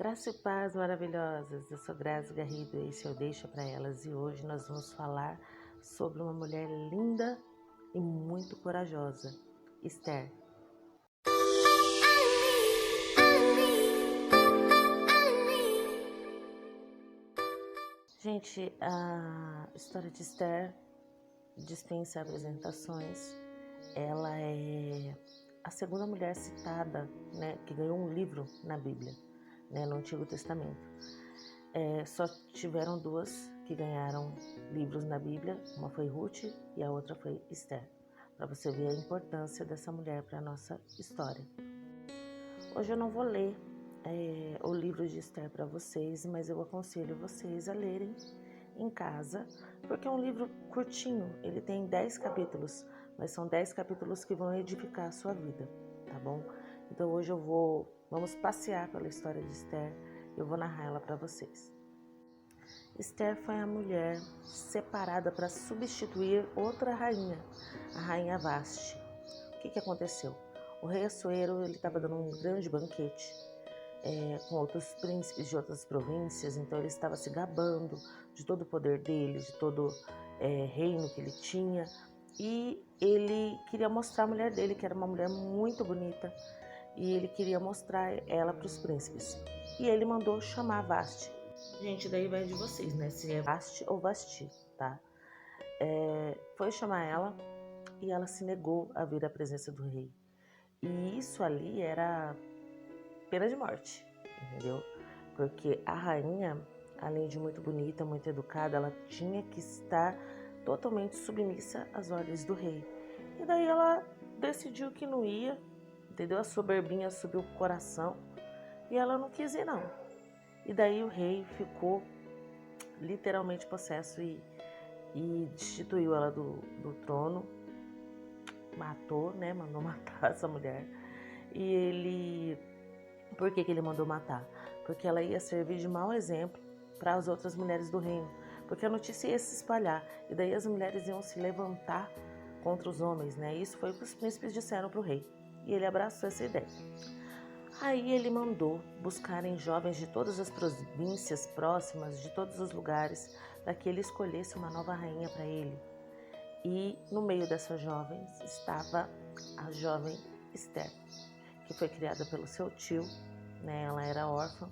Graça e paz maravilhosas, eu sou Grazi Garrido e esse eu deixo para elas e hoje nós vamos falar sobre uma mulher linda e muito corajosa, Esther. Gente, a história de Esther dispensa apresentações. Ela é a segunda mulher citada, né, que ganhou um livro na Bíblia, né, no Antigo Testamento. Só tiveram duas que ganharam livros na Bíblia, uma foi Ruth e a outra foi Esther, para você ver a importância dessa mulher para a nossa história. Hoje eu não vou ler o livro de Esther para vocês, mas eu aconselho vocês a lerem em casa, porque é um livro curtinho, ele tem 10 capítulos, mas são 10 capítulos que vão edificar a sua vida, tá bom? Então hoje vamos passear pela história de Esther, eu vou narrar ela para vocês. Esther foi a mulher separada para substituir outra rainha, a rainha Vasti. O que aconteceu? O rei Assuero estava dando um grande banquete com outros príncipes de outras províncias, então ele estava se gabando de todo o poder dele, de todo reino que ele tinha, e ele queria mostrar a mulher dele, que era uma mulher muito bonita, e ele queria mostrar ela para os príncipes. E ele mandou chamar Vasti. Gente, daí vai de vocês, né? Se é Vasti ou Vasti, tá? Foi chamar ela e ela se negou a vir à presença do rei. E isso ali era pena de morte, entendeu? Porque a rainha, além de muito bonita, muito educada, ela tinha que estar totalmente submissa às ordens do rei. E daí ela decidiu que não ia, entendeu? A soberbinha subiu o coração e ela não quis ir, não. E daí o rei ficou literalmente possesso e destituiu ela do trono, matou, né? Mandou matar essa mulher. E por que ele mandou matar? Porque ela ia servir de mau exemplo para as outras mulheres do reino. Porque a notícia ia se espalhar e daí as mulheres iam se levantar contra os homens, né? Isso foi o que os príncipes disseram para o rei. E ele abraçou essa ideia. Aí ele mandou buscarem jovens de todas as províncias próximas, de todos os lugares, para que ele escolhesse uma nova rainha para ele. E no meio dessas jovens estava a jovem Esther, que foi criada pelo seu tio, né? Ela era órfã,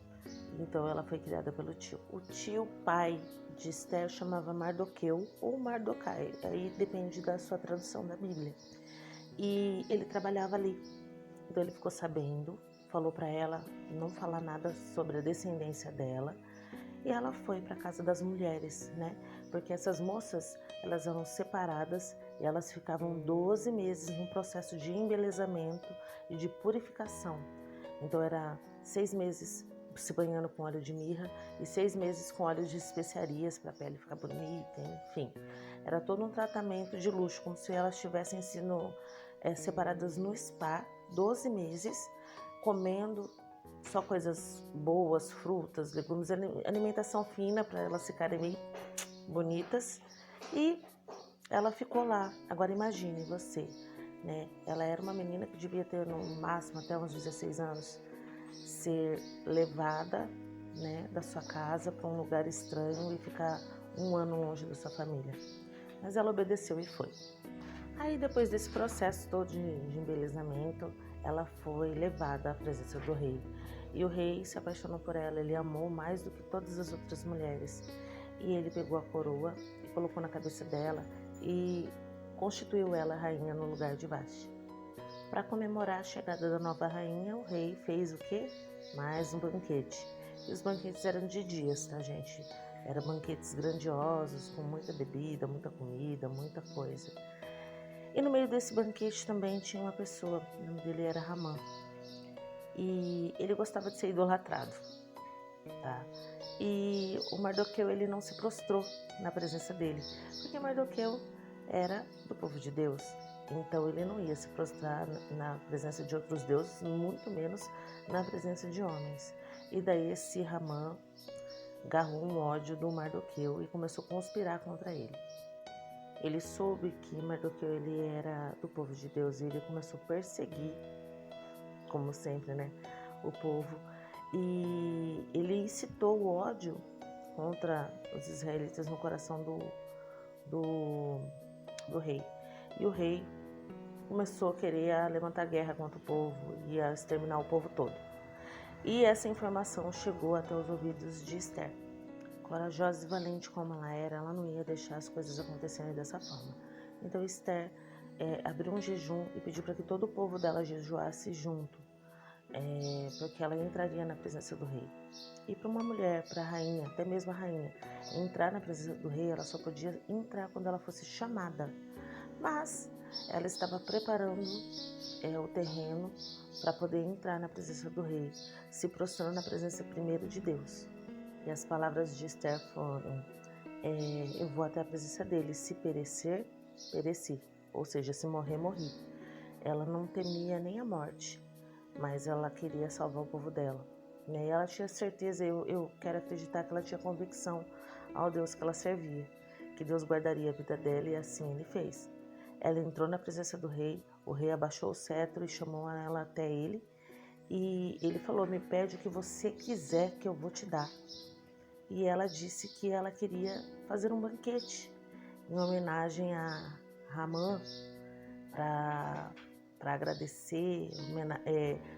então ela foi criada pelo tio. O tio pai de Esther chamava Mardoqueu ou Mardocai, aí depende da sua tradução da Bíblia. E ele trabalhava ali, então ele ficou sabendo, falou para ela não falar nada sobre a descendência dela, e ela foi para a casa das mulheres, né? Porque essas moças, elas eram separadas e elas ficavam 12 meses num processo de embelezamento e de purificação. Então era 6 meses se banhando com óleo de mirra e 6 meses com óleo de especiarias para a pele ficar bonita, enfim. Era todo um tratamento de luxo, como se elas estivessem sendo separadas no spa, 12 meses, comendo só coisas boas, frutas, legumes, alimentação fina para elas ficarem bem bonitas. E ela ficou lá. Agora imagine você, né? Ela era uma menina que devia ter no máximo até uns 16 anos, ser levada, né, da sua casa para um lugar estranho e ficar um ano longe da sua família. Mas ela obedeceu e foi. Aí depois desse processo todo de embelezamento, ela foi levada à presença do rei. E o rei se apaixonou por ela, ele amou mais do que todas as outras mulheres. E ele pegou a coroa e colocou na cabeça dela e constituiu ela rainha no lugar de Vasti. Para comemorar a chegada da nova rainha, o rei fez o quê? Mais um banquete. E os banquetes eram de dias, tá, gente? Eram banquetes grandiosos, com muita bebida, muita comida, muita coisa. E no meio desse banquete também tinha uma pessoa, o nome dele era Ramã. E ele gostava de ser idolatrado, tá? E o Mardoqueu, ele não se prostrou na presença dele, porque Mardoqueu era do povo de Deus. Então ele não ia se prostrar na presença de outros deuses, muito menos na presença de homens. E daí esse Ramã agarrou um ódio do Mardoqueu e começou a conspirar contra ele. Ele soube que Mardoqueu ele era do povo de Deus e ele começou a perseguir, como sempre, né, o povo. E incitou o ódio contra os israelitas no coração do rei. E o rei começou a querer levantar guerra contra o povo e a exterminar o povo todo. E essa informação chegou até os ouvidos de Esther. Corajosa e valente como ela era, ela não ia deixar as coisas acontecerem dessa forma. Então Esther abriu um jejum e pediu para que todo o povo dela jejuasse junto, porque ela entraria na presença do rei. E para uma mulher, para a rainha, até mesmo a rainha, entrar na presença do rei, ela só podia entrar quando ela fosse chamada. Mas ela estava preparando o terreno para poder entrar na presença do rei, se prostrando na presença primeiro de Deus. E as palavras de Esther foram: eu vou até a presença dele, se perecer, pereci. Ou seja, se morrer, morri. Ela não temia nem a morte, mas ela queria salvar o povo dela. E ela tinha certeza, eu quero acreditar que ela tinha convicção ao Deus que ela servia, que Deus guardaria a vida dela, e assim ele fez. Ela entrou na presença do rei, o rei abaixou o cetro e chamou ela até ele, e ele falou: me pede o que você quiser que eu vou te dar. E ela disse que ela queria fazer um banquete em homenagem a Ramã, para agradecer,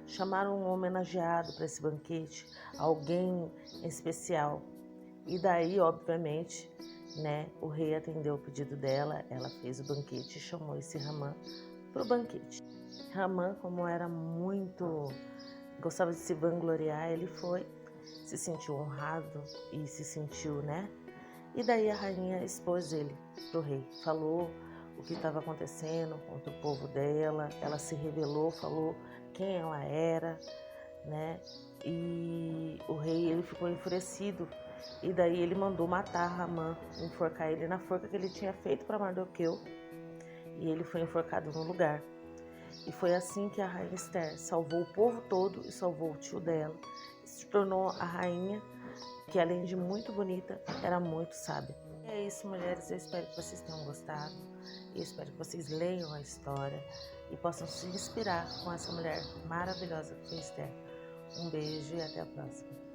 chamar um homenageado para esse banquete, alguém especial. E daí, obviamente, o rei atendeu o pedido dela, ela fez o banquete e chamou esse Ramã para o banquete. Ramã, como era muito, gostava de se vangloriar, ele foi, se sentiu honrado e se sentiu, E daí a rainha expôs ele para o rei, falou o que estava acontecendo contra o povo dela, ela se revelou, falou quem ela era, E o rei, ele ficou enfurecido, e daí ele mandou matar Ramã, enforcar ele na forca que ele tinha feito para Mardoqueu, e ele foi enforcado no lugar. E foi assim que a rainha Esther salvou o povo todo e salvou o tio dela, e se tornou a rainha que, além de muito bonita, era muito sábia. É isso, mulheres, eu espero que vocês tenham gostado, eu espero que vocês leiam a história e possam se inspirar com essa mulher maravilhosa que foi Esther. Um beijo e até a próxima.